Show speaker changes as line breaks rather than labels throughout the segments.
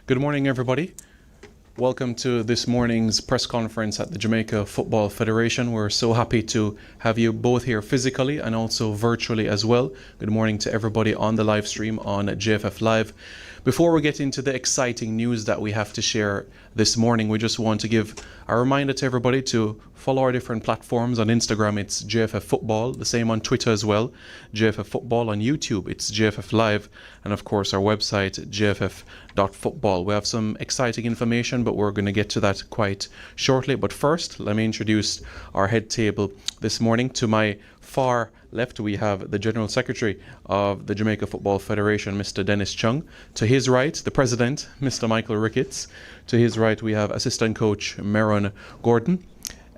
Good morning, everybody. Welcome to this morning's press conference at the Jamaica Football Federation. We're so happy to have you both here physically and also virtually as well. Good morning to everybody on the live stream on JFF Live. Before we get into the exciting news that we have to share this morning, we just want to give a reminder to everybody to follow our different platforms. On Instagram, it's JFF Football. The same on Twitter as well, JFF Football. On YouTube, it's JFF Live. And of course, our website, jff.football. We have some exciting information, but we're going to get to that quite shortly. But first, let me introduce our head table this morning. To my far left, we have the General Secretary of the Jamaica Football Federation, Mr. Dennis Chung. To his right, the President, Mr. Michael Ricketts. To his right, we have Assistant Coach Meron Gordon.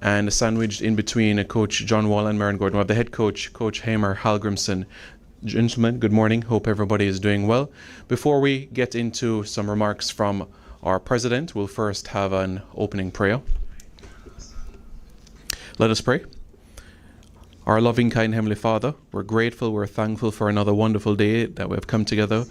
And sandwiched in between Coach John Wall and Meron Gordon, we have the head coach, Coach Hamer Halgrimson. Gentlemen, good morning. Hope everybody is doing well. Before we get into some remarks from our President, we'll first have an opening prayer. Let us pray. Our loving, kind Heavenly Father, we're grateful, we're thankful for another wonderful day that we have come together.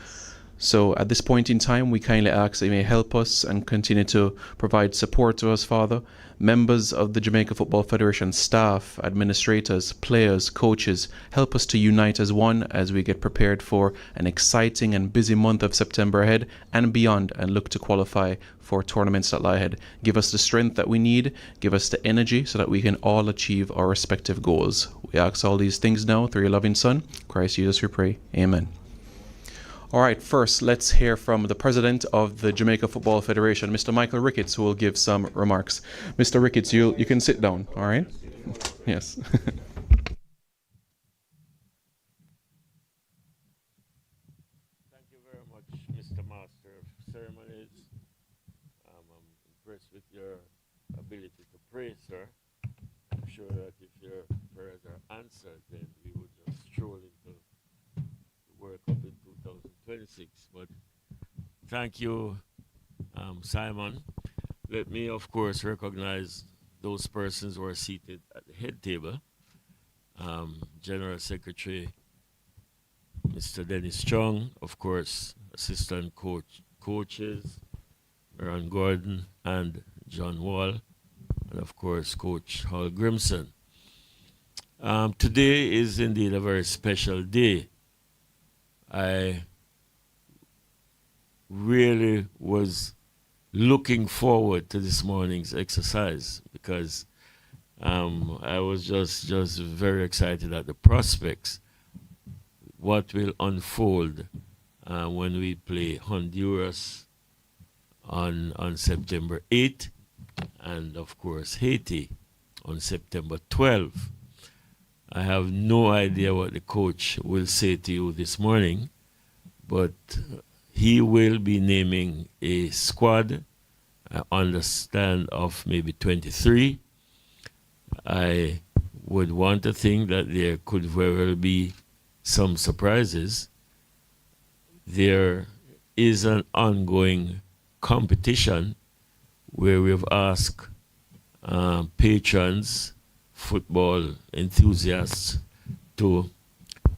So at this point in time, we kindly ask that you may help us and continue to provide support to us, Father. Members of the Jamaica Football Federation, staff, administrators, players, coaches, help us to unite as one as we get prepared for an exciting and busy month of September ahead and beyond, and look to qualify for tournaments that lie ahead. Give us the strength that we need, give us the energy so that we can all achieve our respective goals. We ask all these things now through your loving Son, Christ Jesus we pray. Amen. All right, first, let's hear from the President of the Jamaica Football Federation, Mr. Michael Ricketts, who will give some remarks. Mr. Ricketts, you can sit down, all right? Yes.
Thank you very much, Mr. Master of Ceremonies. I'm impressed with your ability to pray, sir. I'm sure that if your prayers are answered, then we would just stroll into the World Cup in 2026. But thank you, Simon. Let me, of course, recognize those persons who are seated at the head table. General Secretary Mr. Dennis Chung, of course, Assistant Coaches Meron Gordon and John Wall, and of course Coach Hal Grimson. Today is indeed a very special day. I really was looking forward to this morning's exercise because I was just very excited at the prospects, what will unfold when we play Honduras on September 8th and of course Haiti on September 12th. I have no idea what the coach will say to you this morning, but he will be naming a squad, I understand, of maybe 23. I would want to think that there could very well be some surprises. There is an ongoing competition where we've asked patrons, football enthusiasts, to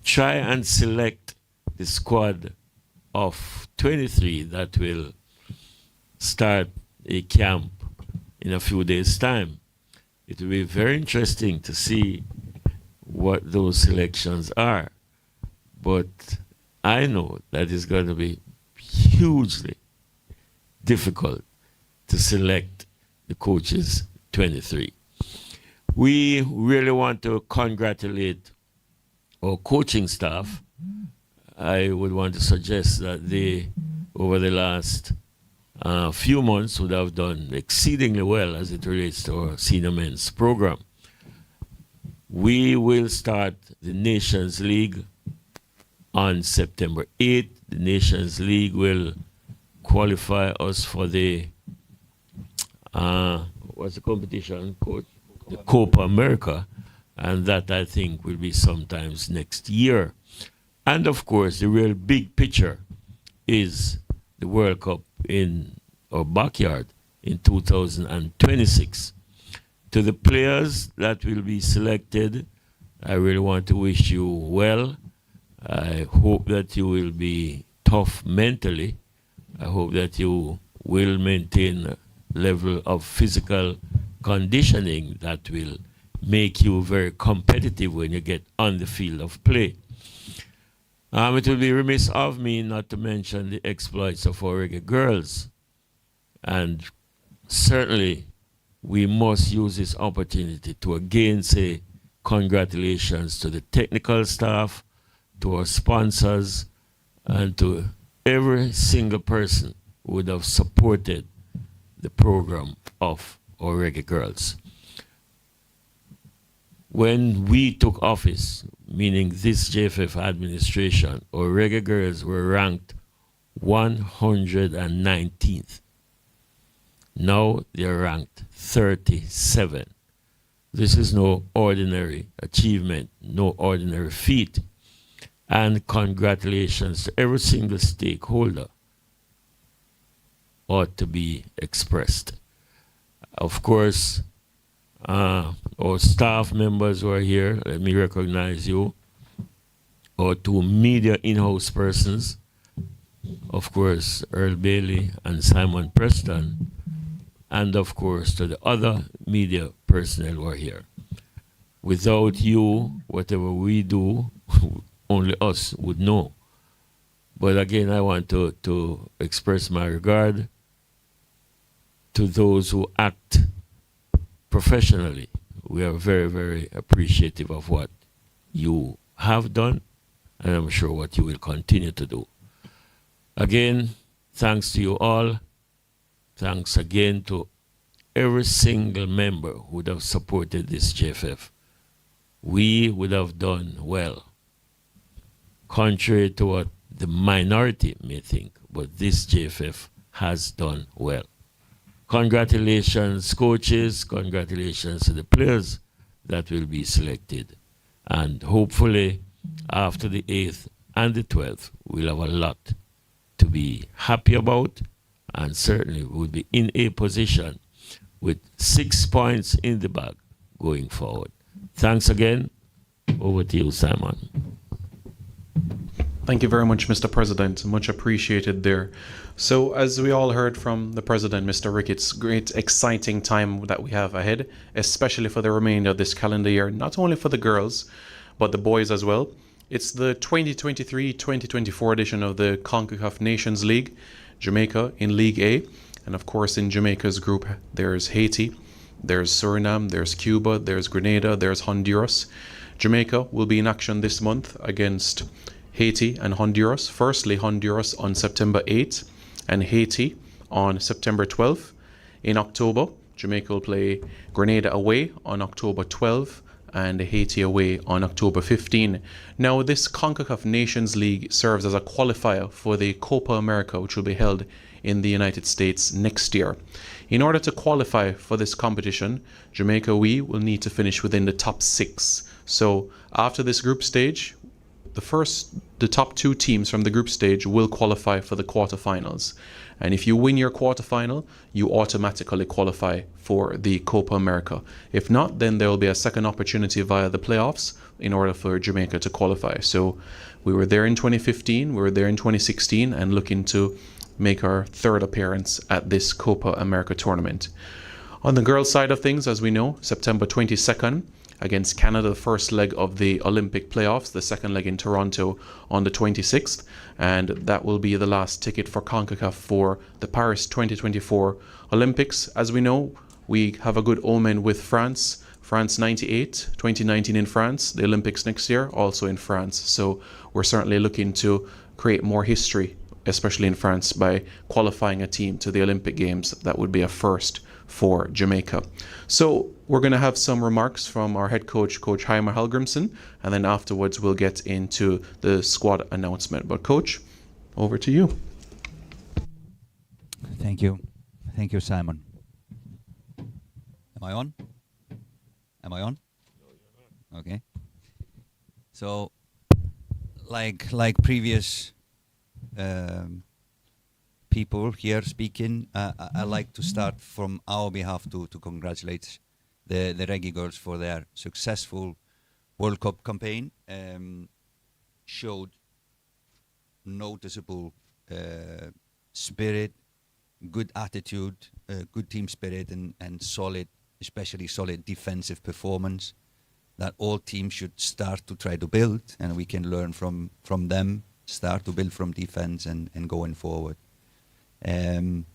try and select the squad of 23 that will start a camp in a few days' time. It will be very interesting to see what those selections are. But I know that it's going to be hugely difficult to select the coaches 23. We really want to congratulate our coaching staff. I would want to suggest that they, over the last few months, would have done exceedingly well as it relates to our senior men's program. We will start the Nations League on September 8th. The Nations League will qualify us for the, what's the competition, Coach? The Copa America, and that I think will be sometimes next year. And of course, the real big picture is the World Cup in our backyard in 2026. To the players that will be selected, I really want to wish you well. I hope that you will be tough mentally. I hope that you will maintain a level of physical conditioning that will make you very competitive when you get on the field of play. It will be remiss of me not to mention the exploits of our Reggae girls. And certainly, we must use this opportunity to again say congratulations to the technical staff, to our sponsors, and to every single person who would have supported the program of our Reggae girls. When we took office, meaning this JFF administration, our Reggae girls were ranked 119th. Now they're ranked 37. This is no ordinary achievement, no ordinary feat. And congratulations to every single stakeholder ought to be expressed. Of course, our staff members who are here, let me recognize you. Our two media in-house persons, of course, Earl Bailey and Simon Preston, and of course to the other media personnel who are here. Without you, whatever we do, only us would know. But again, I want to express my regard to those who act professionally. We are very, very appreciative of what you have done, and I'm sure what you will continue to do. Again, thanks to you all. Thanks again to every single member who would have supported this JFF. We would have done well, contrary to what the minority may think, but this JFF has done well. Congratulations, coaches. Congratulations to the players that will be selected. And hopefully, after the 8th and the 12th, we'll have a lot to be happy about, and certainly we'll be in a position with 6 points in the bag going forward. Thanks again. Over to you, Simon.
Thank you very much, Mr. President. Much appreciated there. So, as we all heard from the President, Mr. Ricketts, great exciting time that we have ahead, especially for the remainder of this calendar year, not only for the girls, but the boys as well. It's the 2023-2024 edition of the CONCACAF Nations League, Jamaica in League A. And of course, in Jamaica's group, there's Haiti, there's Suriname, there's Cuba, there's Grenada, there's Honduras. Jamaica will be in action this month against Haiti and Honduras. Firstly, Honduras on September 8th and Haiti on September 12th. In October, Jamaica will play Grenada away on October 12th and Haiti away on October 15. Now, this CONCACAF Nations League serves as a qualifier for the Copa America, which will be held in the United States next year. In order to qualify for this competition, Jamaica, we will need to finish within the top 6. So after this group stage, the top 2 teams from the group stage will qualify for the quarterfinals. And if you win your quarterfinal, you automatically qualify for the Copa America. If not, then there will be a second opportunity via the playoffs in order for Jamaica to qualify. So we were there in 2015, we were there in 2016, and looking to make our third appearance at this Copa America tournament. On the girls' side of things, as we know, September 22nd, against Canada, the first leg of the Olympic playoffs, the second leg in Toronto on the 26th, and that will be the last ticket for CONCACAF for the Paris 2024 Olympics. As we know, we have a good omen with France. France 98, 2019 in France, the Olympics next year, also in France. So we're certainly looking to create more history, especially in France, by qualifying a team to the Olympic Games. That would be a first for Jamaica. So we're going to have some remarks from our head coach, Coach Heimer Helgrimson, and then afterwards we'll get into the squad announcement. But Coach, over to you.
Thank you. Thank you, Simon. Am I on? Am I on? Okay. So, like previous people here speaking, I like to start from our behalf to congratulate the Reggae girls for their successful World Cup campaign. Showed noticeable spirit, good attitude, good team spirit, and solid, especially solid defensive performance that all teams should start to try to build, and we can learn from them, start to build from defense and going forward. And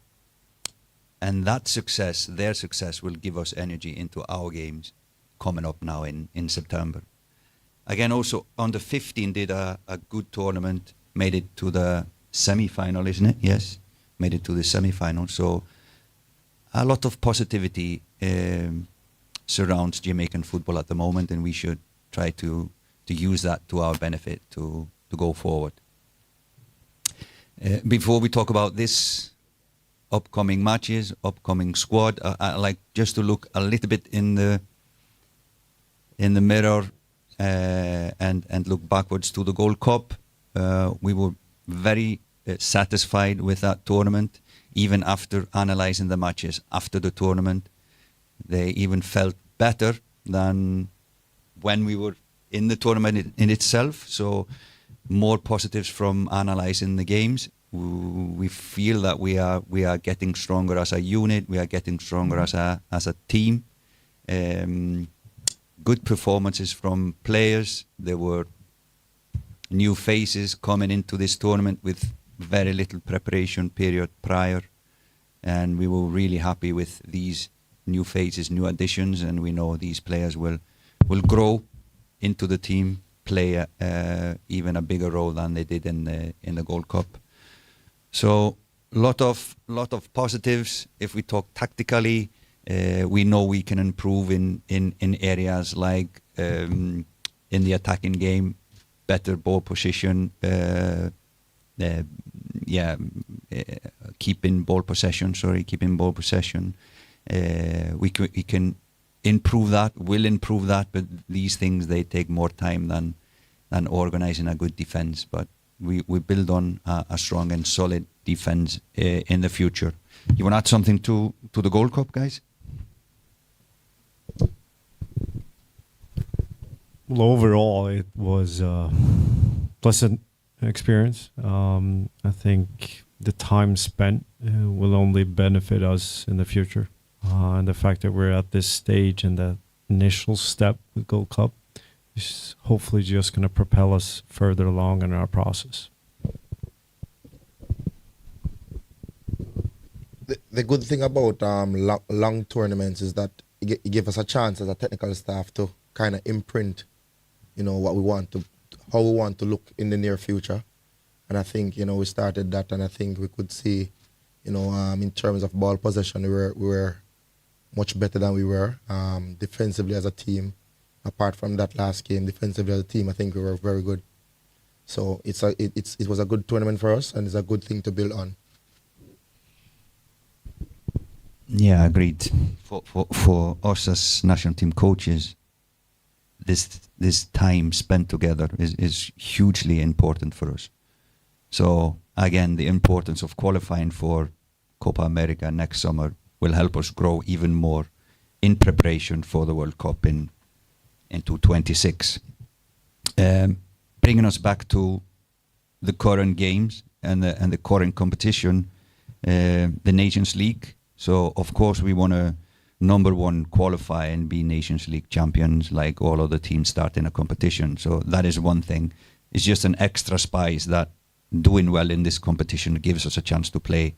that success, their success, will give us energy into our games coming up now in September. Again, also under 15 did a good tournament, made it to the semi-final, isn't it? Yes, made it to the semi-final. So a lot of positivity surrounds Jamaican football at the moment, and we should try to use that to our benefit to go forward. Before we talk about this upcoming matches, upcoming squad, I like just to look a little bit in the mirror and look backwards to the Gold Cup. We were very satisfied with that tournament, even after analysing the matches after the tournament. They even felt better than when we were in the tournament in itself. So more positives from analysing the games. We feel that we are getting stronger as a unit. We are getting stronger as a team. Good performances from players. There were new faces coming into this tournament with very little preparation period prior, and we were really happy with these new faces, new additions, and we know these players will grow into the team, play even a bigger role than they did in the Gold Cup. So lot of positives. If we talk tactically, we know we can improve in areas like in the attacking game, better ball position, keeping ball possession. We can improve that, will improve that, but these things, they take more time than organizing a good defense. But we build on a strong and solid defense in the future. You want to add something to the Gold Cup, guys?
Well, overall, it was a pleasant experience. I think the time spent will only benefit us in the future. And the fact that we're at this stage and the initial step with Gold Cup is hopefully just going to propel us further along in our process.
The good thing about long tournaments is that it gives us a chance as a technical staff to kind of imprint, what we want to, how we want to look in the near future. And I think, we started that, and I think we could see, in terms of ball possession, we were much better than we were defensively as a team. Apart from that last game, defensively as a team, I think we were very good. So it was a good tournament for us, and it's a good thing to build on.
Yeah, agreed. For us as national team coaches, this time spent together is hugely important for us. So again, the importance of qualifying for Copa America next summer will help us grow even more in preparation for the World Cup in 2026. Bringing us back to the current games and the current competition, the Nations League. So of course we want to number one qualify and be Nations League champions like all other teams starting a competition. So that is one thing. It's just an extra spice that doing well in this competition gives us a chance to play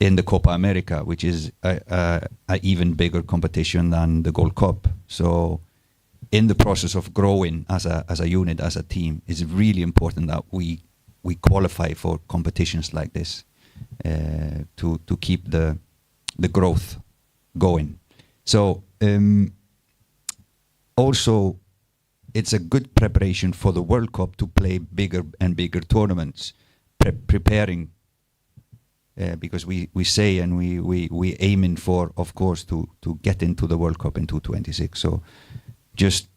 in the Copa America, which is a even bigger competition than the Gold Cup. So in the process of growing as a unit, as a team, it's really important that we qualify for competitions like this to keep the growth going. So also it's a good preparation for the World Cup to play bigger and bigger tournaments, preparing because we say and we aiming for, of course, to get into the World Cup in 2026. So just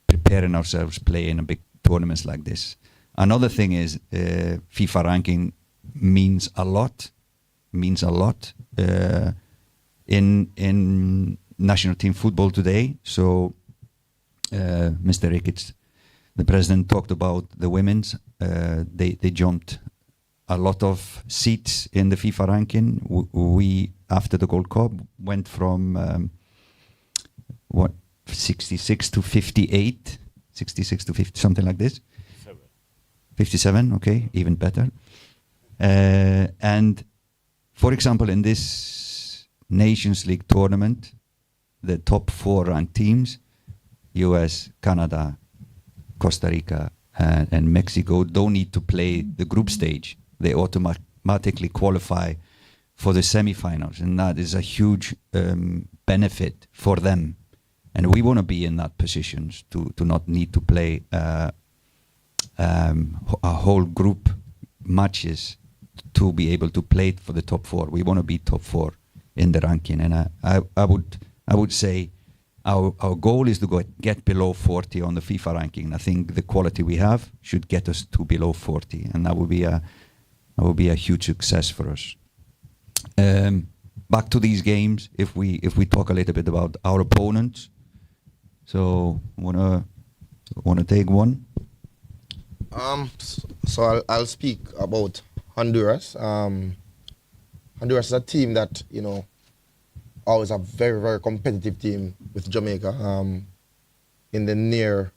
preparing ourselves, playing a big tournaments like this. Another thing is FIFA ranking means a lot in national team football today. So Mr. Ricketts, the president, talked about the women's. They jumped a lot of seats in the FIFA ranking. We after the Gold Cup went from 66 to 58, 66 to 50, something like this. 57, okay, even better. And for example, in this Nations League tournament, the top 4 ranked teams, US, Canada, Costa Rica, and Mexico, don't need to play the group stage. They automatically qualify for the semifinals, and that is a huge benefit for them. And we want to be in that position to not need to play a whole group matches to be able to play for the top 4. We want to be top 4 in the ranking, and I would say our goal is to get below 40 on the FIFA ranking. I think the quality we have should get us to below 40, and that would be a huge success for us. Back to these games, if we talk a little bit about our opponents. So wanna take one?
So I'll speak about Honduras. Honduras is a team that, you know, always a very, very competitive team with Jamaica. In the near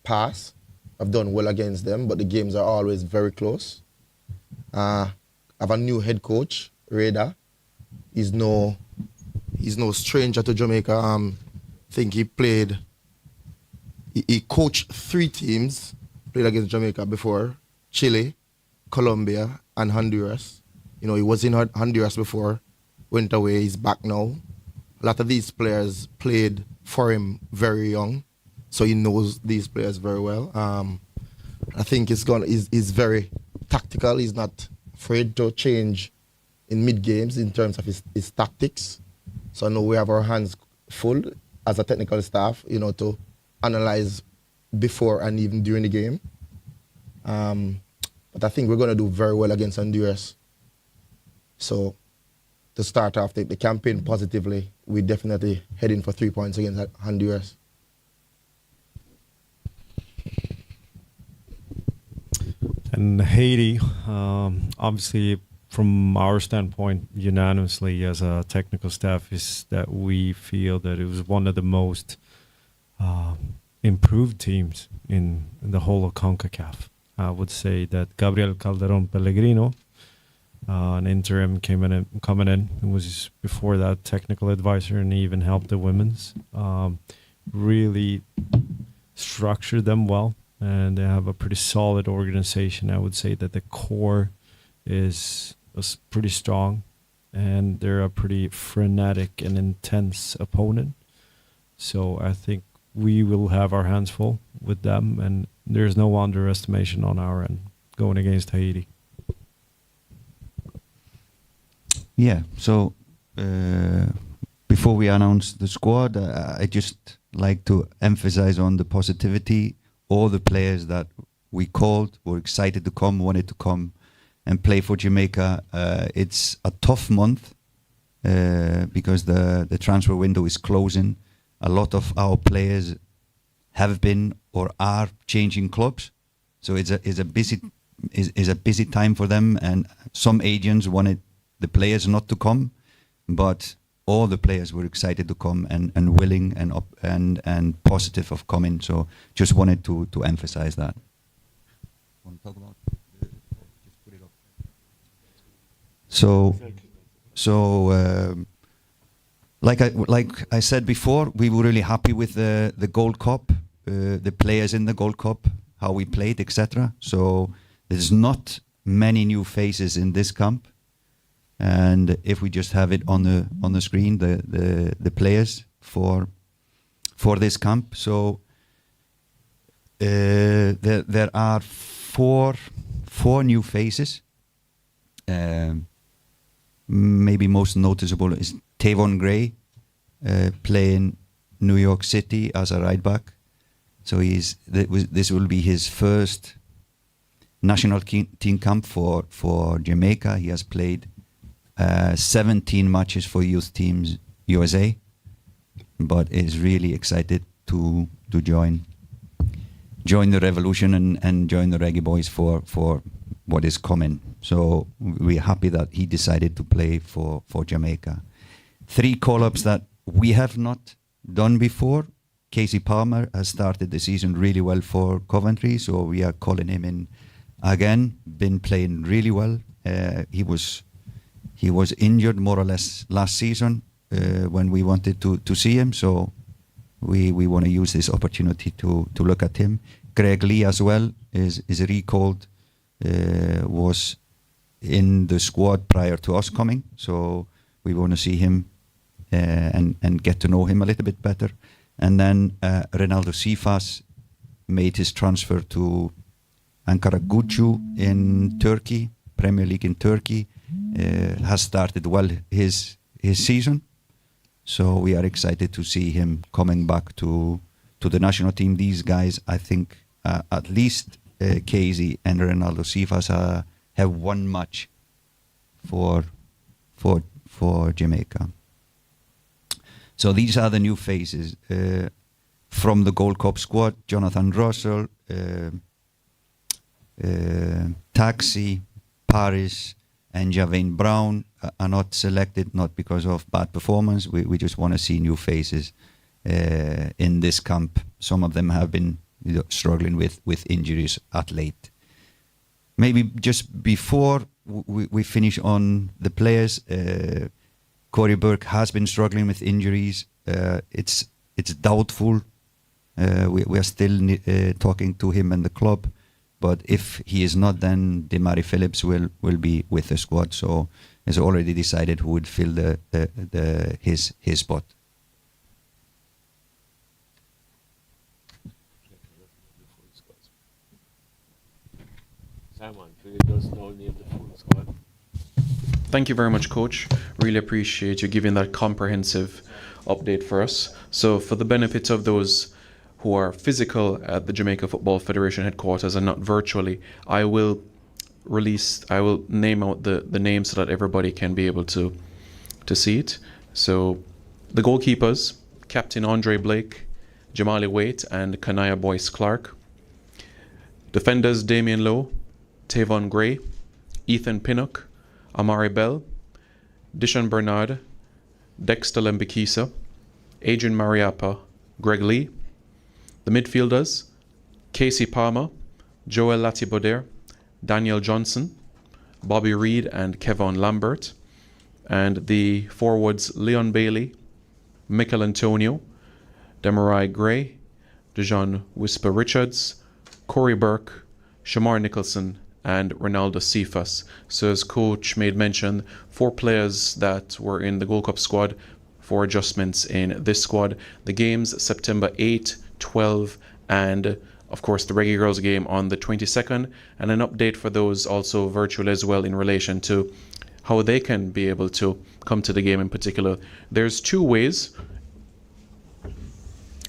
past, I've done well against them, but the games are always very close. I have a new head coach, Reda. He's no stranger to Jamaica. I think he coached 3 teams, played against Jamaica before: Chile, Colombia, and Honduras. You know, he was in Honduras before, went away, he's back now. A lot of these players played for him very young, so he knows these players very well. I think he's very tactical. He's not afraid to change in mid-games in terms of his tactics. So I know we have our hands full as a technical staff, you know, to analyze before and even during the game. But I think we're going to do very well against Honduras. So to start off the campaign positively, we're definitely heading for 3 points against Honduras.
And Haiti, obviously, from our standpoint, unanimously as a technical staff, is that we feel that it was one of the most improved teams in the whole of CONCACAF. I would say that Gabriel Calderon Pellegrino, an interim coming in, who was before that technical advisor and even helped the women's, really structured them well, and they have a pretty solid organization. I would say that the core is pretty strong, and they're a pretty frenetic and intense opponent. So I think we will have our hands full with them, and there's no underestimation on our end going against Haiti.
Yeah, so before we announce the squad, I just like to emphasize on the positivity. All the players that we called were excited to come, wanted to come and play for Jamaica. It's a tough month because the transfer window is closing. A lot of our players have been or are changing clubs, so it's a busy time for them. And some agents wanted the players not to come, but all the players were excited to come and willing and positive of coming. So just wanted to emphasize that. Want to talk about? Just put it up. So like I said before, we were really happy with the Gold Cup, the players in the Gold Cup, how we played, etc. So there's not many new faces in this camp. And if we just have it on the screen, the players for this camp. So there are four new faces. Maybe most noticeable is Tavon Gray, playing New York City as a right back. So this will be his first national team camp for Jamaica. He has played 17 matches for youth teams USA, but is really excited to join the revolution and join the Reggae Boys for what is coming. So we're happy that he decided to play for Jamaica. 3 call-ups that we have not done before. Casey Palmer has started the season really well for Coventry, so we are calling him in again. Been playing really well. He was injured more or less last season when we wanted to see him, so we want to use this opportunity to look at him. Greg Lee as well is recalled, was in the squad prior to us coming, so we want to see him and get to know him a little bit better. And then Ronaldo Sifas made his transfer to Ankara-Gucu in Turkey, Premier League in Turkey, has started well his season. So we are excited to see him coming back to the national team. These guys, I think, at least Casey and Ronaldo Sifas have one match for Jamaica. So these are the new faces. From the Gold Cup squad, Jonathan Russell, Taxi, Paris, and Javane Brown are not selected, not because of bad performance. We just want to see new faces in this camp. Some of them have been struggling with injuries at late. Maybe just before we finish on the players, Corey Burke has been struggling with injuries. It's doubtful. We are still talking to him and the club, but if he is not, then Demari Phillips will be with the squad. So it's already decided who would fill his spot.
Simon, could you just now name the full squad?
Thank you very much, Coach. Really appreciate you giving that comprehensive update for us. So for the benefit of those who are physical at the Jamaica Football Federation headquarters and not virtually, I will name out the names so that everybody can be able to see it. So the goalkeepers, Captain Andre Blake, Jamali Waite, and Kanaya Boyce Clark. Defenders, Damien Lowe, Tavon Gray, Ethan Pinnock, Amari Bell, Dishon Bernard, Dexter Lembikisa, Adrian Mariappa, Greg Lee. The midfielders, Casey Palmer, Joel Latiboder, Daniel Johnson, Bobby Reed and Kevon Lambert. And the forwards, Leon Bailey, Mikel Antonio, Demarai Gray, Dejan Whisper Richards, Corey Burke, Shamar Nicholson, and Ronaldo Sifas. So as Coach made mention, 4 players that were in the Gold Cup squad, 4 adjustments in this squad. The games September 8, 12, and of course the Reggae Girls game on the 22nd, and an update for those also virtual as well in relation to how they can be able to come to the game in particular. There's 2 ways,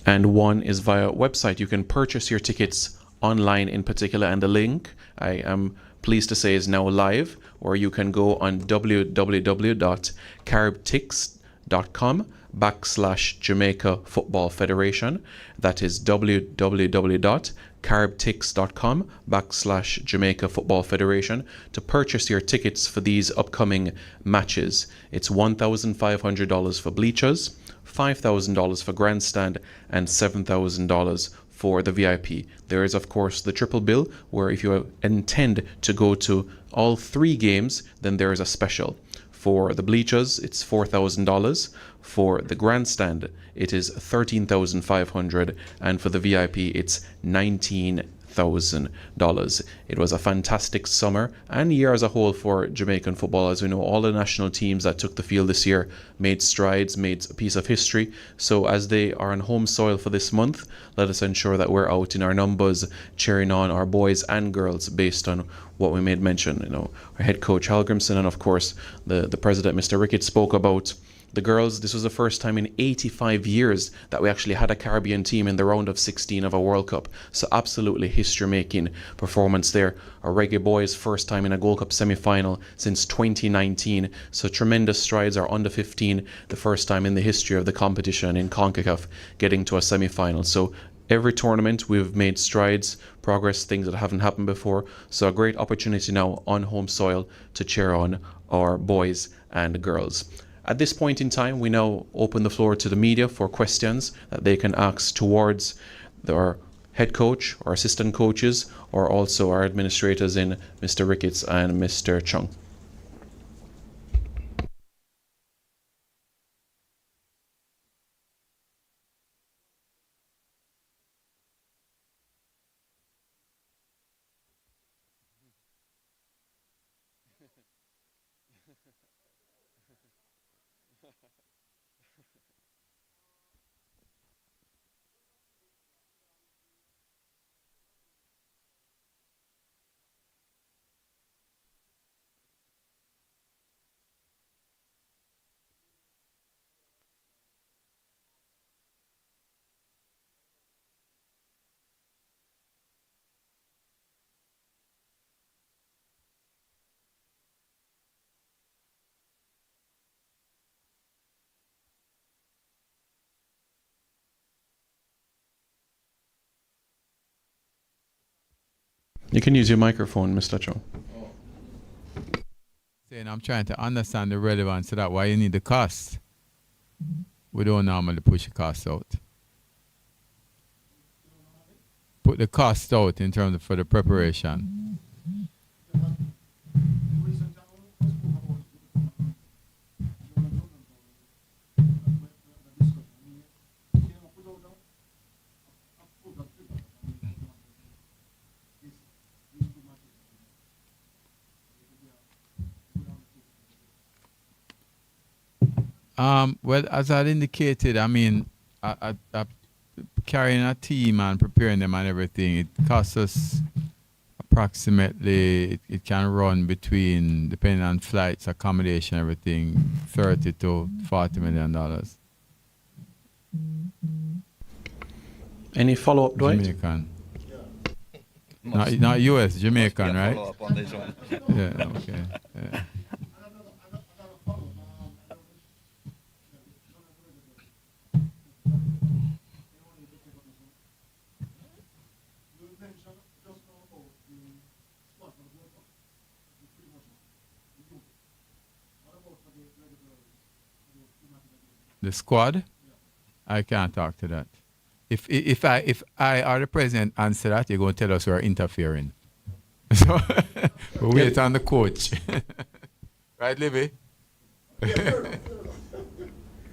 and one is via website. You can purchase your tickets online in particular, and the link, I am pleased to say, is now live, or you can go on www.caribtix.com/Jamaica Football Federation. That is www.caribtix.com/Jamaica Football Federation to purchase your tickets for these upcoming matches. It's $1,500 for bleachers, $5,000 for grandstand, and $7,000 for the VIP. There is, of course, the triple bill, where if you intend to go to all 3 games, then there is a special. For the bleachers, it's $4,000. For the grandstand, it is $13,500, and for the VIP, it's $19,000. It was a fantastic summer and year as a whole for Jamaican football. As we know, all the national teams that took the field this year made strides, made a piece of history. So as they are on home soil for this month, let us ensure that we're out in our numbers cheering on our boys and girls based on what we made mention. You know, our head coach Halgrimson and of course the president, Mr. Ricketts, spoke about the girls. This was the first time in 85 years that we actually had a Caribbean team in the round of 16 of a World Cup. So absolutely history-making performance there. Our Reggae boys, first time in a Gold Cup semi-final since 2019. So tremendous strides. Our under 15, the first time in the history of the competition in CONCACAF getting to a semi-final. So every tournament we've made strides, progress, things that haven't happened before. So a great opportunity now on home soil to cheer on our boys and girls. At this point in time, we now open the floor to the media for questions that they can ask towards our head coach or assistant coaches, or also our administrators in Mr. Ricketts and Mr. Chung. You can use your microphone, Mr. Chung.
Saying I'm trying to understand the relevance of that, why you need the cost. We don't normally push the cost out. Put the cost out in terms of for the preparation. Well, as I indicated, I mean, carrying a team and preparing them and everything, it costs us approximately, it can run between, depending on flights, accommodation, everything, $30 to $40 million.
Any follow-up, Dwight?
Jamaican. Not US, Jamaican, right? Yeah, okay. Yeah. The squad? I can't talk to that. If I or the president answer that, you're going to tell us we're interfering. So we'll wait on the coach. Right, Libby?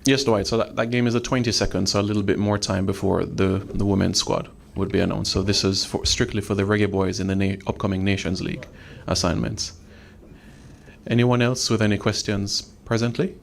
Yes, Dwight. So that game is a 20 seconds, so a little bit more time before the women's squad would be announced. So this is strictly for the Reggae boys in the upcoming Nations League assignments. Anyone else with any questions presently?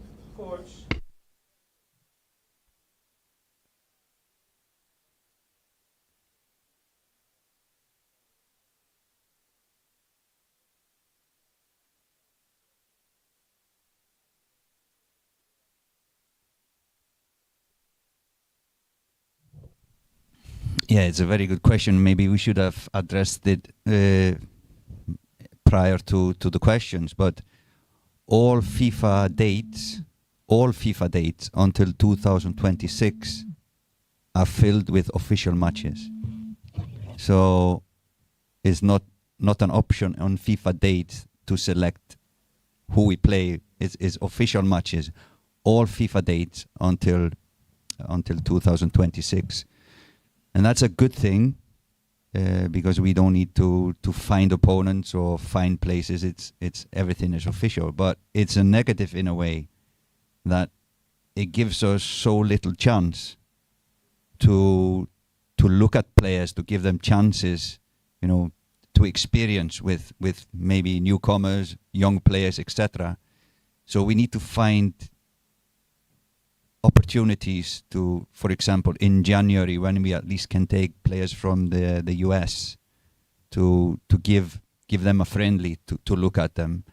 Yeah, it's a very good question. Maybe we should have addressed it prior to the questions, but all FIFA dates until 2026 are filled with official matches. So it's not an option on FIFA dates to select who we play. It's official matches. All FIFA dates until 2026. And that's a good thing because we don't need to find opponents or find places. It's everything is official. But it's a negative in a way that it gives us so little chance to look at players, to give them chances, to experience with maybe newcomers, young players, etc. So we need to find opportunities to, for example, in January, when we at least can take players from the US to give them a friendly to look at them.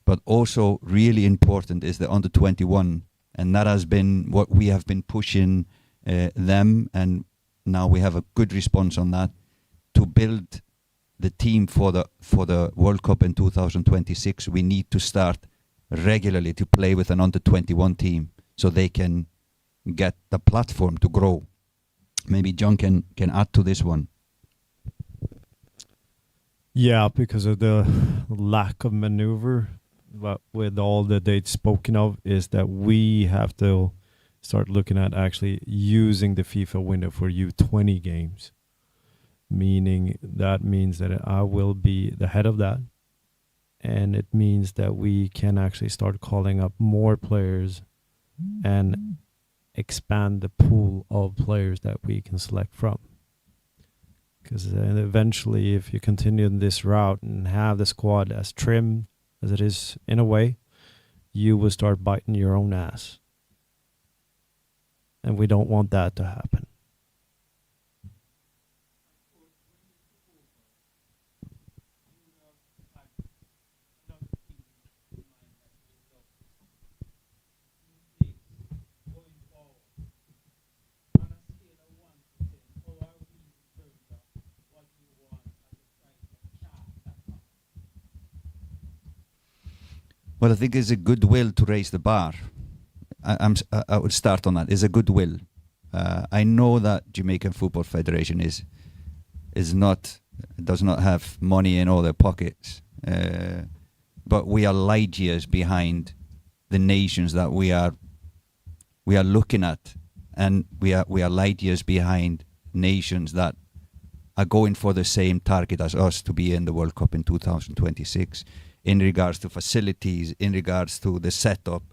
But also really important is the under 21, and that has been what we have been pushing them, and now we have a good response on that, to build the team for the World Cup in 2026. We need to start regularly to play with an under 21 team so they can get the platform to grow. Maybe John can add to this one.
Yeah, because of the lack of maneuver. But with all the dates spoken of, is that we have to start looking at actually using the FIFA window for U20 games. Meaning that means that I will be the head of that. And it means that we can actually start calling up more players and expand the pool of players that we can select from. Because eventually, if you continue in this route and have the squad as trim as it is in a way, you will start biting your own ass. And we don't want that to happen.
Well, I think it's a goodwill to raise the bar. I would start on that. It's a goodwill. I know that Jamaican Football Federation does not have money in all their pockets, but we are light years behind the nations that we are looking at, and we are light years behind nations that are going for the same target as us to be in the World Cup in 2026. In regards to facilities, in regards to the setup,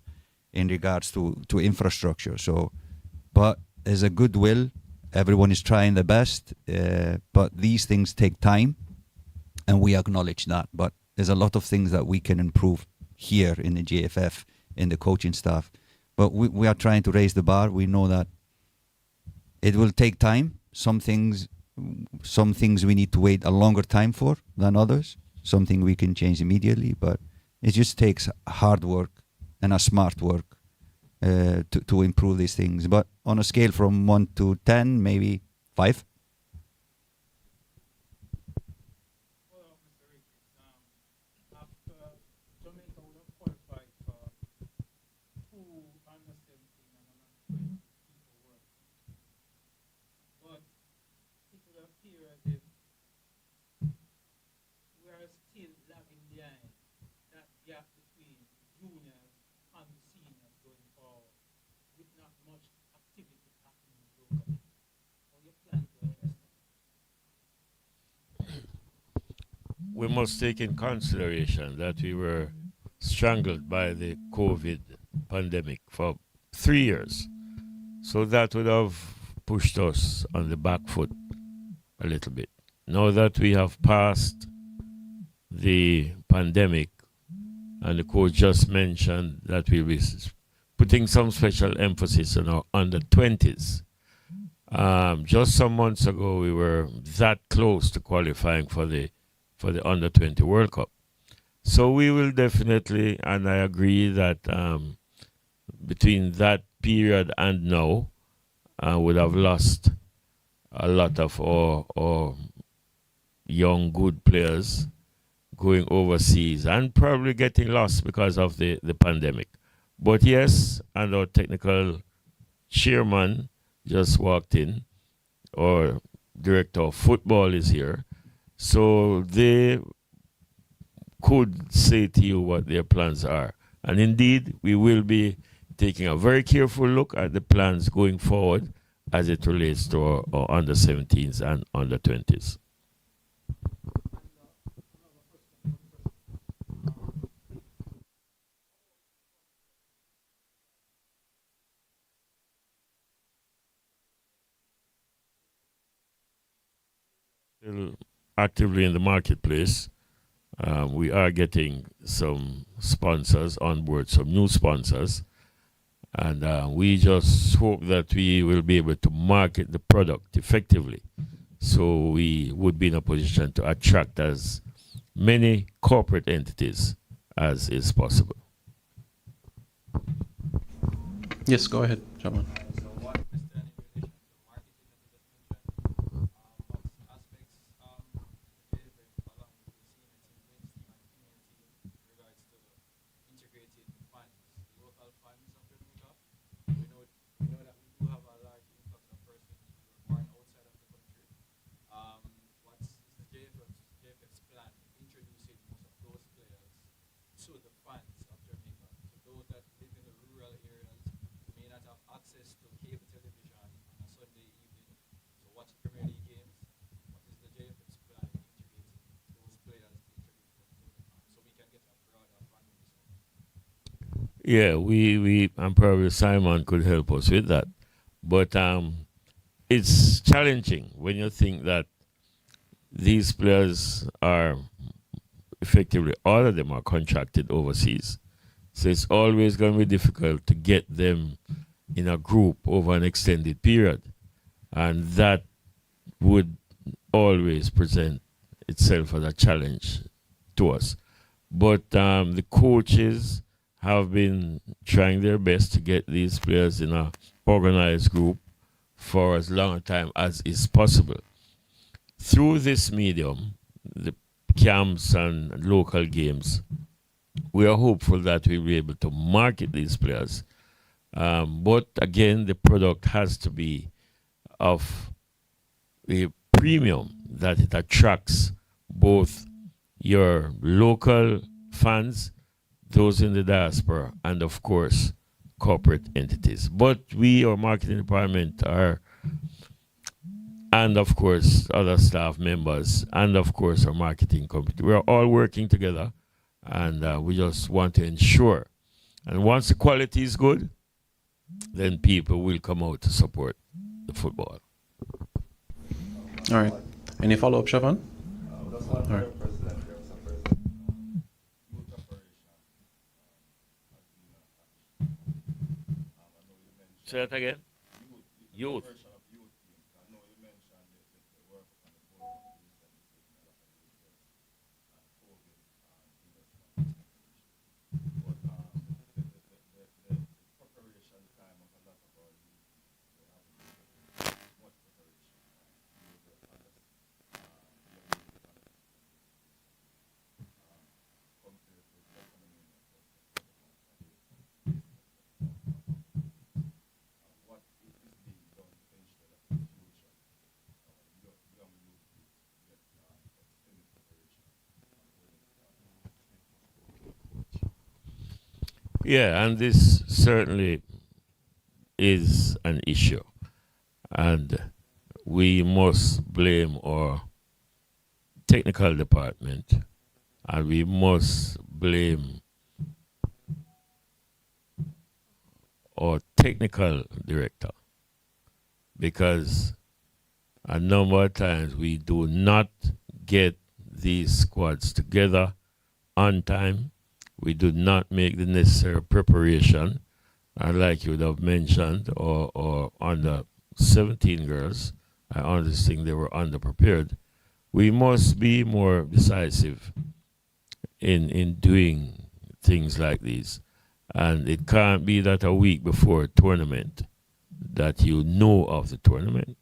in regards to infrastructure. So, but there's a goodwill. Everyone is trying their best, but these things take time, and we acknowledge that. But there's a lot of things that we can improve here in the JFF, in the coaching staff. But we are trying to raise the bar. We know that it will take time. Some things we need to wait a longer time for than others. Something we can change immediately, but it just takes hard work and a smart work to improve these things. But on a scale from 1 to 10, maybe 5.
We must take in consideration that we were strangled by the COVID pandemic for 3 years. So that would have pushed us on the back foot a little bit. Now that we have passed the pandemic, and the coach just mentioned that we'll be putting some special emphasis on our under 20s. Just some months ago, we were that close to qualifying for the under 20 World Cup. So we will definitely, and I agree that between that period and now, would have lost a lot of our young, good players going overseas and probably getting lost because of the pandemic. But yes, and our technical chairman just walked in, or director of football is here. So they could say to you what their plans are. And indeed, we will be taking a very careful look at the plans going forward as it relates to our under 17s and under 20s. Still actively in the marketplace. We are getting some sponsors on board, some new sponsors. And we just hope that we will be able to market the product effectively. So we would be in a position to attract as many corporate entities as is possible.
Yes, go ahead, gentlemen.
What's the JFF's plan
Yeah, we and probably Simon could help us with that. But it's challenging when you think that these players are effectively all of them are contracted overseas. So it's always going to be difficult to get them in a group over an extended period. And that would always present itself as a challenge to us. But the coaches have been trying their best to get these players in a organized group for as long a time as is possible. Through this medium, the camps and local games, we are hopeful that we'll be able to market these players. But again, the product has to be of a premium that it attracts both your local fans, those in the diaspora, and of course, corporate entities. But we, our marketing department, and of course, other staff members, and of course, our marketing company, we're all working together, and we just want to ensure. And once the quality is good, then people will come out to support the football.
All right. Any follow-up, Siobhan? All right.
Say that again. Youth. Yeah, and this certainly is an issue. And we must blame our technical department, and we must blame our technical director, because a number of times we do not get these squads together on time. We do not make the necessary preparation, and like you would have mentioned, or under 17 girls, I honestly think they were underprepared. We must be more decisive in doing things like these. And it can't be that a week before a tournament that you know of the tournament.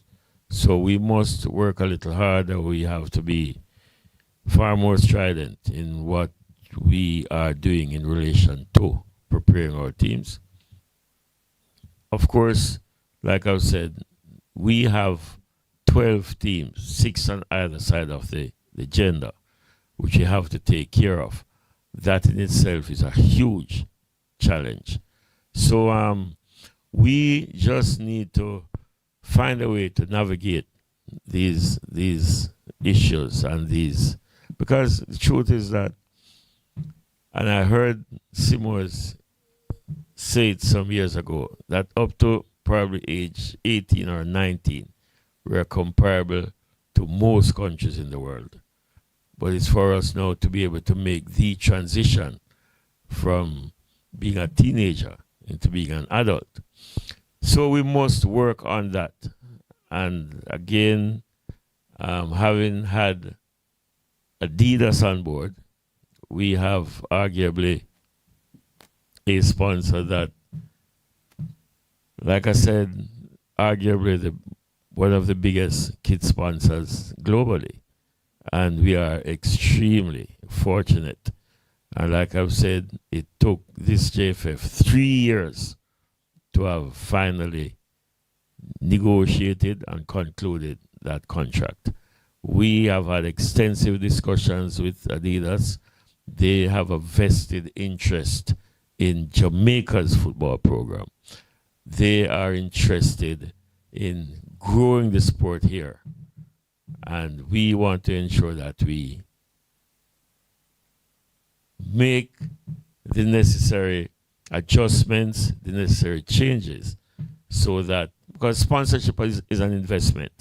So we must work a little harder. We have to be far more strident in what we are doing in relation to preparing our teams. Of course, like I've said, we have 12 teams, 6 on either side of the gender, which you have to take care of. That in itself is a huge challenge. So we just need to find a way to navigate these issues and these, because the truth is that, and I heard Simons say it some years ago, that up to probably age 18 or 19, we are comparable to most countries in the world. But it's for us now to be able to make the transition from being a teenager into being an adult. So we must work on that. And again, having had Adidas on board, we have arguably a sponsor that, like I said, arguably one of the biggest kid sponsors globally. And we are extremely fortunate. And like I've said, it took this JFF 3 years to have finally negotiated and concluded that contract. We have had extensive discussions with Adidas. They have a vested interest in Jamaica's football program. They are interested in growing the sport here. And we want to ensure that we make the necessary adjustments, the necessary changes, so that, because sponsorship is an investment,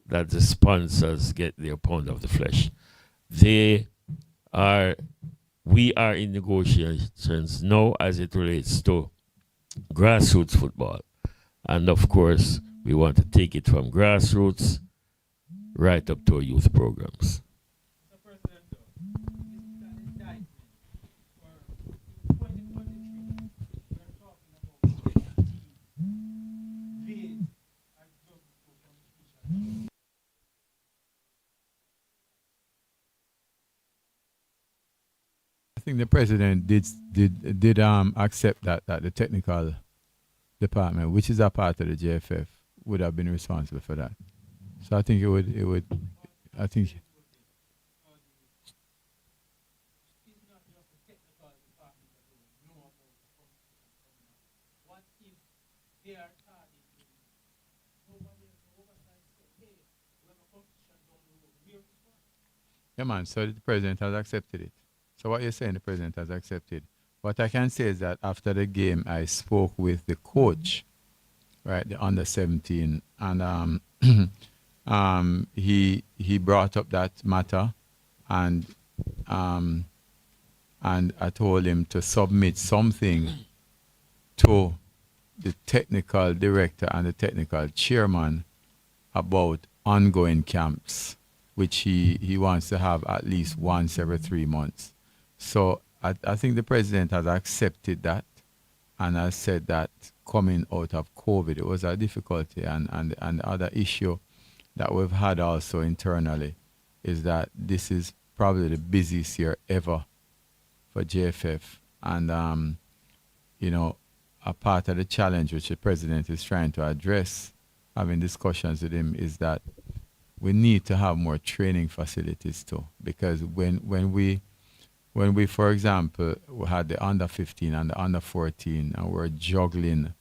that the sponsors get their pound of the flesh. They are, we are in negotiations now as it relates to grassroots football. And of course, we want to take it from grassroots right up to our youth programs.
I think the president did accept that the technical department, which is a part of the JFF, would have been responsible for that. So I think it would I think yeah, man. So the president has accepted it. So what you're saying, the president has accepted. What I can say is that after the game, I spoke with the coach, right, the under 17, and he brought up that matter, and I told him to submit something to the technical director and the technical chairman about ongoing camps, which he wants to have at least once every 3 months. So I think the president has accepted that, and has said that coming out of COVID, it was a difficulty, and the other issue that we've had also internally is that this is probably the busiest year ever for JFF, and you know, a part of the challenge which the president is trying to address, having discussions with him, is that we need to have more training facilities too, because when we, for example, we had the under 15 and the under 14, and we're juggling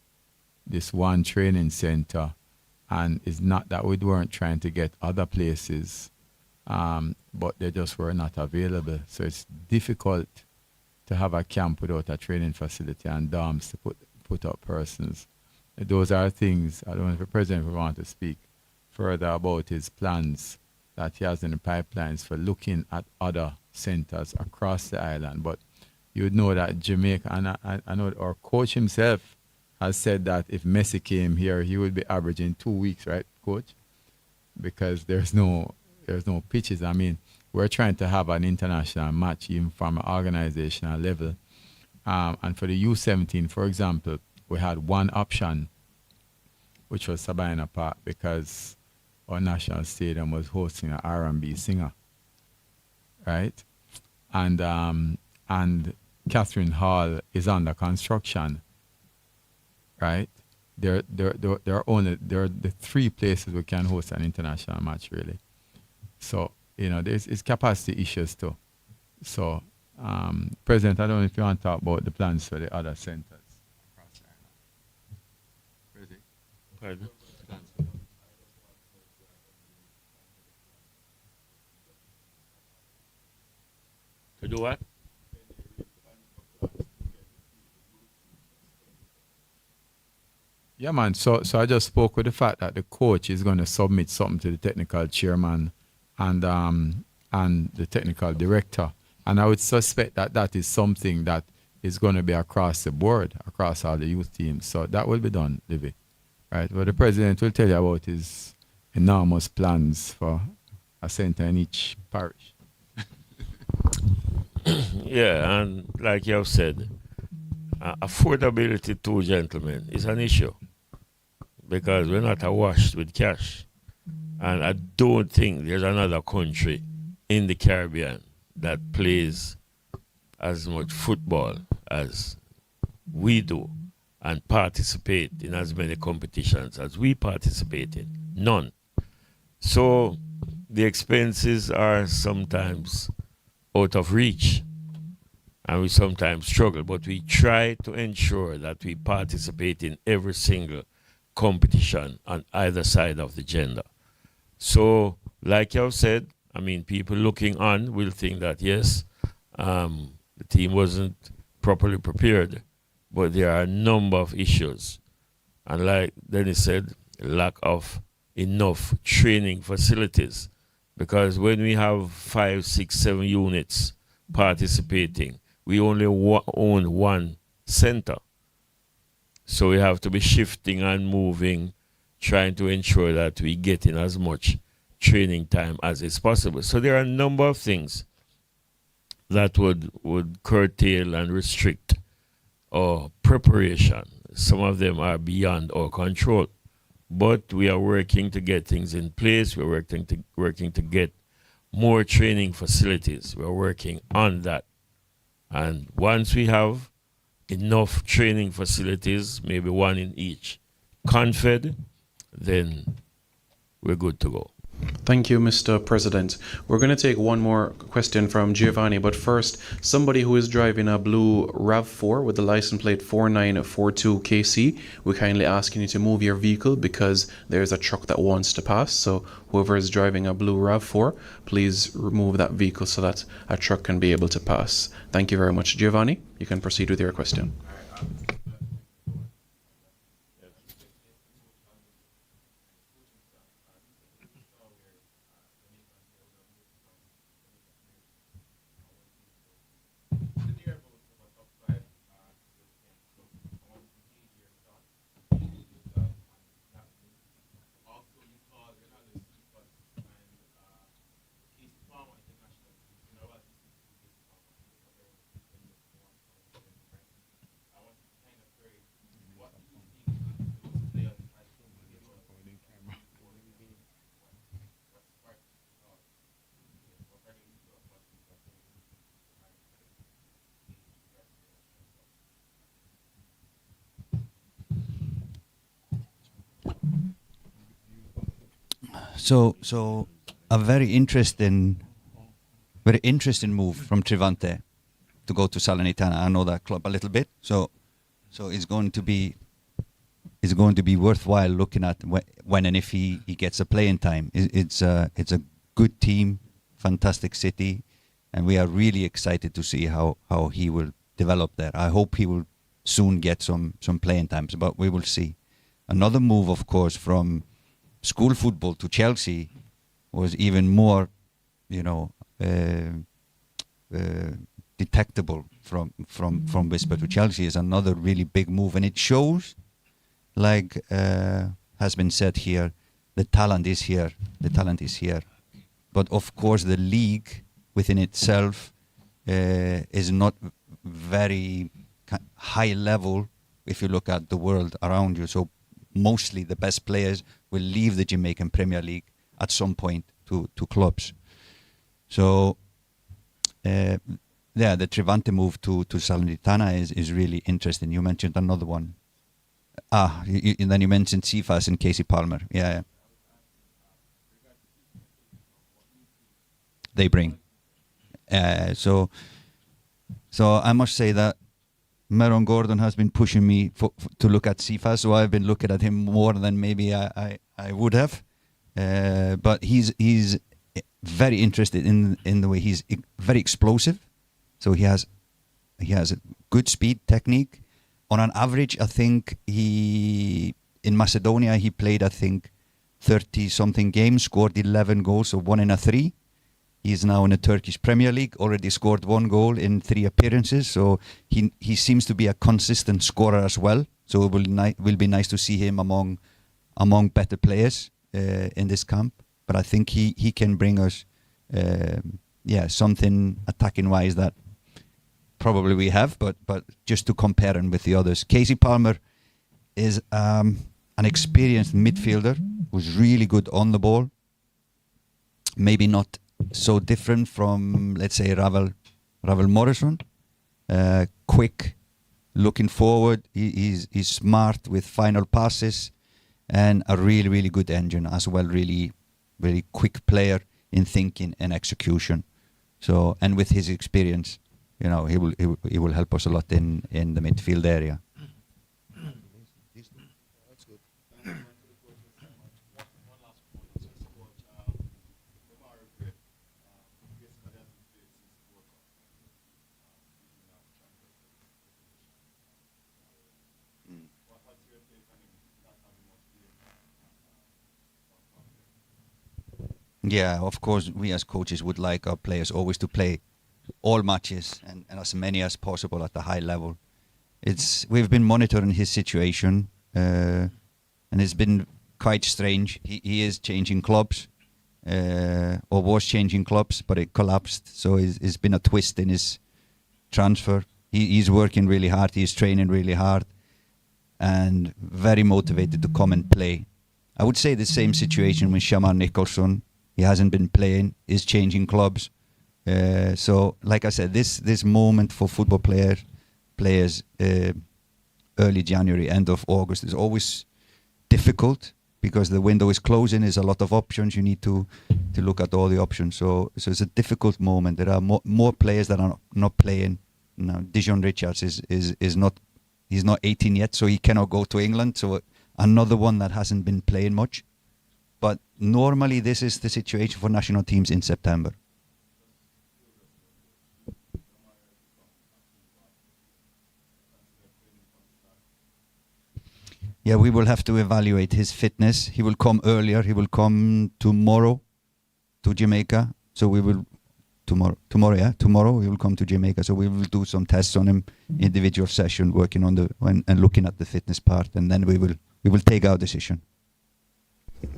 this one training center, and it's not that we weren't trying to get other places, but they just were not available. So it's difficult to have a camp without a training facility and dorms to put up persons. Those are things, I don't know if the president would want to speak further about his plans that he has in the pipelines for looking at other centers across the island. But you would know that Jamaica, and I know our coach himself has said that if Messi came here, he would be averaging 2 weeks, right, coach? Because there's no pitches. I mean, we're trying to have an international match even from an organizational level. And for the U17, for example, we had one option, which was Sabina Park, because our national stadium was hosting an R&B singer, right? And Catherine Hall is under construction, right? There are the 3 places we can host an international match, really. So, you know, it's capacity issues too. So, President, I don't know if you want to talk about the plans for the other centers across the island. President?
Pardon? To do what?
Yeah, man. So I just spoke with the fact that the coach is going to submit something to the technical chairman and the technical director, and I would suspect that that is something that is going to be across the board, across all the youth teams. So that will be done, Livy, right? But the president will tell you about his enormous plans for a center in each parish.
Yeah, and like you have said, affordability to gentlemen is an issue, because we're not awash with cash. And I don't think there's another country in the Caribbean that plays as much football as we do and participate in as many competitions as we participate in. None. So the expenses are sometimes out of reach, and we sometimes struggle, but we try to ensure that we participate in every single competition on either side of the gender. So, like you have said, I mean, people looking on will think that, yes, the team wasn't properly prepared but there are a number of issues. And like Dennis said, lack of enough training facilities. Because when we have 5, 6, 7 units participating, we only own one center. So we have to be shifting and moving, trying to ensure that we get in as much training time as is possible. So there are a number of things that would curtail and restrict our preparation. Some of them are beyond our control. But we are working to get things in place. We're working to get more training facilities. We're working on that. And once we have enough training facilities, maybe one in each confed, then we're good to go.
Thank you, Mr. President. We're going to take one more question from Giovanni, but first, somebody who is driving a blue RAV4 with the license plate 4942KC, we're kindly asking you to move your vehicle because there's a truck that wants to pass. So whoever is driving a blue RAV4, please remove that vehicle so that a truck can be able to pass. Thank you very much, Giovanni. You can proceed with your question.
So a very interesting move from Trivante to go to Salernitana. I know that club a little bit, so it's going to be worthwhile looking at when and if he gets a playing time. It's a good team, fantastic city, and we are really excited to see how he will develop there. I hope he will soon get some playing times, but we will see. Another move, of course, from school football to Chelsea was even more, detectable from Whisper to Chelsea is another really big move, and it shows, like has been said here, the talent is here. But of course, the league within itself is not very high level if you look at the world around you. So mostly the best players will leave the Jamaican Premier League at some point to clubs. So the Trivante move to Salernitana is really interesting. You mentioned another one. And then you mentioned Cephas and Casey Palmer. Yeah. They bring. So I must say that Meron Gordon has been pushing me to look at Cephas, so I've been looking at him more than maybe I would have. But he's very interested in the way he's very explosive. So he has a good speed, technique. On an average, I think in Macedonia he played 30-something games, scored 11 goals, so 1 in 3. He's now in the Turkish Premier League, already scored 1 goal in 3 appearances. So he seems to be a consistent scorer as well. So it will be nice to see him among better players in this camp. But I think he can bring us something attacking wise that probably we have, but just to compare him with the others. Casey Palmer is an experienced midfielder who's really good on the ball. Maybe not so different from, let's say, Ravel Morrison. Quick, looking forward. He's smart with final passes, and a really, really good engine as well. Really, very quick player in thinking and execution. So, and with his experience, he will help us a lot in the midfield area. Yeah, of course, we as coaches would like our players always to play all matches and as many as possible at the high level. We've been monitoring his situation, and it's been quite strange. He is changing clubs, or was changing clubs, but it collapsed. So it's been a twist in his transfer. He's working really hard. He's training really hard, and very motivated to come and play. I would say the same situation with Shamar Nicholson. He hasn't been playing. He's changing clubs. So, like I said, this moment for football players, early January, end of August, is always difficult because the window is closing. There's a lot of options. You need to look at all the options. So it's a difficult moment. There are more players that are not playing. Now, Dijon Richards is not. He's not 18 yet, so he cannot go to England. So another one that hasn't been playing much. But normally, this is the situation for national teams in September. Yeah, we will have to evaluate his fitness. He will come earlier. He will come tomorrow to Jamaica. So we will tomorrow he will come to Jamaica. So we will do some tests on him, individual session, working on and looking at the fitness part, and then we will take our decision.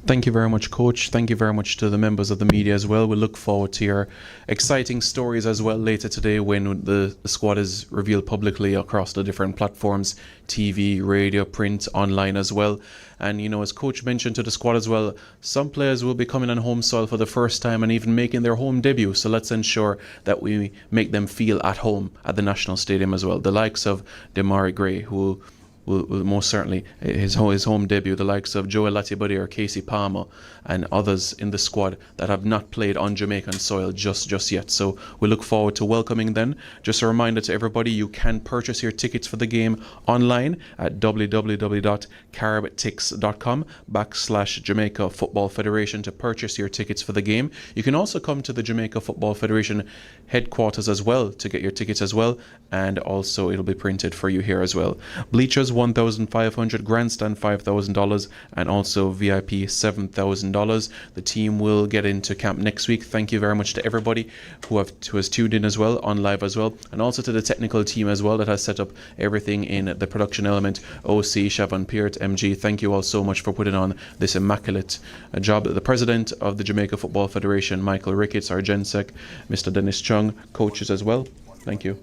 Thank you very much, Coach. Thank you very much to the members of the media as well. We look forward to your exciting stories as well later today when the squad is revealed publicly across the different platforms, TV, radio, print, online as well. And, you know, as Coach mentioned to the squad as well, some players will be coming on home soil for the first time and even making their home debut. So let's ensure that we make them feel at home at the National Stadium as well. The likes of Demari Gray, who will most certainly his home debut, the likes of Joel Latibody or Casey Palmer and others in the squad that have not played on Jamaican soil just yet. So we look forward to welcoming them. Just a reminder to everybody, you can purchase your tickets for the game online at www.caribtix.com/Jamaica Football Federation to purchase your tickets for the game. You can also come to the Jamaica Football Federation headquarters as well to get your tickets as well, and also it'll be printed for you here as well. Bleachers $1,500, grandstand $5,000, and also VIP $7,000. The team will get into camp next week. Thank you very much to everybody who has tuned in as well, on live as well, and also to the technical team as well that has set up everything in the production element. OC, Siobhan Peart, MG, thank you all so much for putting on this immaculate job. The president of the Jamaica Football Federation, Michael Ricketts, our GenSec, Mr. Dennis Chung, coaches as well. Thank you.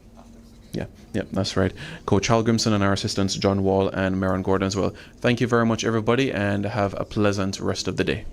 Yeah, that's right. Coach Halgrimson and our assistants, John Wall and Maron Gordon as well. Thank you very much, everybody, and have a pleasant rest of the day.